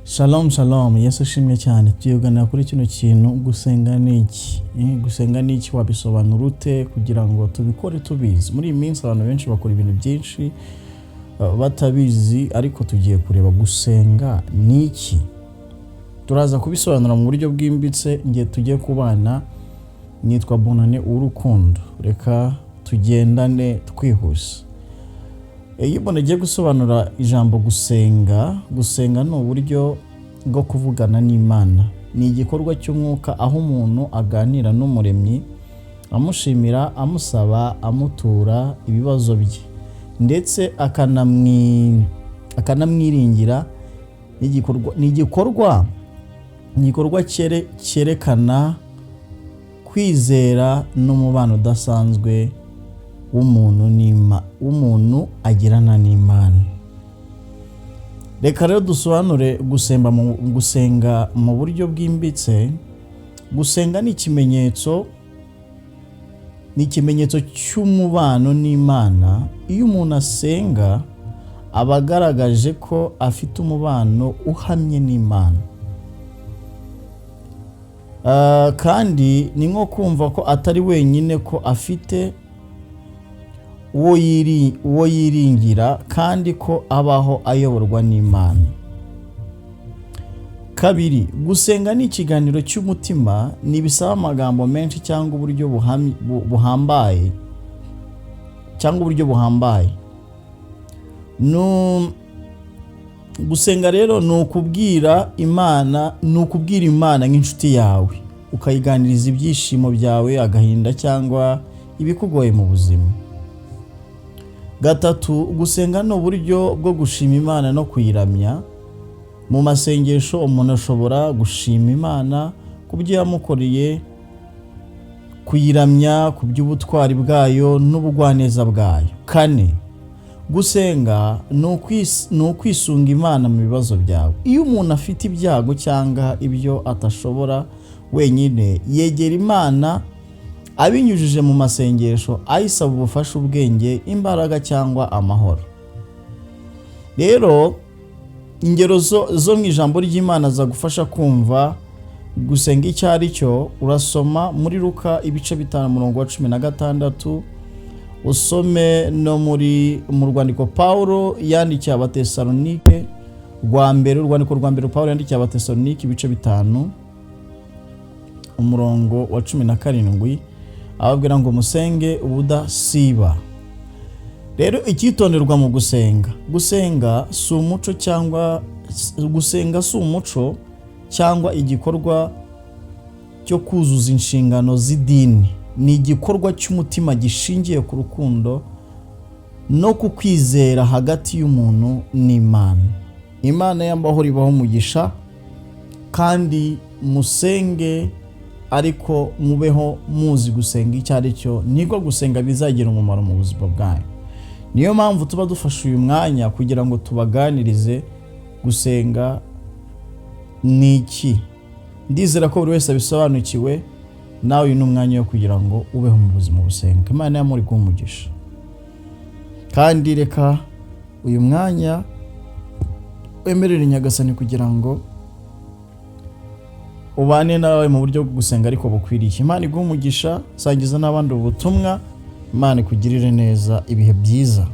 Shalom shalom, Yesu shimye cyane. Tuyogana kuri kino kintu gusenga niki. Gusenga niki wabisobanura ute kugira ngo tubikore tubizi. Muri iyi minsi abantu benshi bakora ibintu byinshi batabizi, ariko tugiye kureba gusenga niki. Turaza kubisobanura mu buryo bwimbitse, ngiye tugiye kubana. Nitwa Bonane urukundo. Reka tugendane twihuse. Iyo umuntu agiye gusobanura ijambo gusenga ni uburyo bwo kuvugana n'Imana. Ni igikorwa cy'umwuka aho umuntu aganira n'Umuremyi, amushimira, amusaba, amutura ibibazo bye, ndetse akanamwiringira. Ni igikorwa cyerekana kwizera n'umubano udasanzwe w'umuntu agirana n'Imana. Reka rero dusobanure gusenga mu buryo bwimbitse. Gusenga ni ikimenyetso cy'umubano n'Imana. Iyo umuntu asenga aba agaragaje ko afite umubano uhamye n'Imana, kandi ni nko kumva ko atari wenyine, ko afite uwo yiringira, kandi ko abaho ayoborwa n'Imana. Kabiri, gusenga ni ikiganiro cy'umutima. Ntibisaba amagambo menshi cyangwa uburyo buhambaye. Gusenga rero ni ukubwira Imana nk'inshuti yawe, ukayiganiriza ibyishimo byawe, agahinda cyangwa ibikugoye mu buzima. Gatatu, gusenga ni uburyo bwo gushima Imana no kuyiramya. Mu masengesho umuntu ashobora gushima Imana ku byo yamukoreye, kuyiramya ku by'ubutwari bwayo n'ubugwaneza bwayo. Kane, gusenga ni ukwisunga Imana mu bibazo byawe. Iyo umuntu afite ibyago cyangwa ibyo atashobora wenyine, yegera Imana abinyujije mu masengesho, ayisaba ubufasha, ubwenge, imbaraga cyangwa amahoro. Rero ingero zo mu ijambo ry'Imana zagufasha kumva gusenga icyo ari cyo. Urasoma muri Luka ibice 5:16, usome no mu rwandiko Pawulo yandikiye Abatesalonike urwandiko rwa mbere Pawulo yandikiye Abatesalonike ibice 5:17, ababwira ngo musenge ubudasiba. Rero icyitonderwa mu gusenga si umuco cyangwa igikorwa cyo kuzuza inshingano z'idini. Ni igikorwa cy'umutima gishingiye ku rukundo no ku kwizera hagati y'umuntu n'Imana. Imana y'amahoro ibaho umugisha, kandi musenge, ariko mubeho muzi gusenga icyo ari cyo. Niko gusenga bizagira umumaro mu buzima bwanyu. Niyo mpamvu tuba dufashe uyu mwanya kugira ngo tubaganirize gusenga ni iki. Ndizera ko buri wese abisobanukiwe. Nawe uyu ni umwanya wo kugira ngo ubeho mu buzima busenga. Imana yamuri umugisha. Kandi reka uyu mwanya wemerere Nyagasani kugira ngo ubane nawe mu buryo bwo gusenga ariko bukwiriye. Imana iguhe umugisha, sangiza n'abandi ubutumwa. Imana ikugirire neza, ibihe byiza.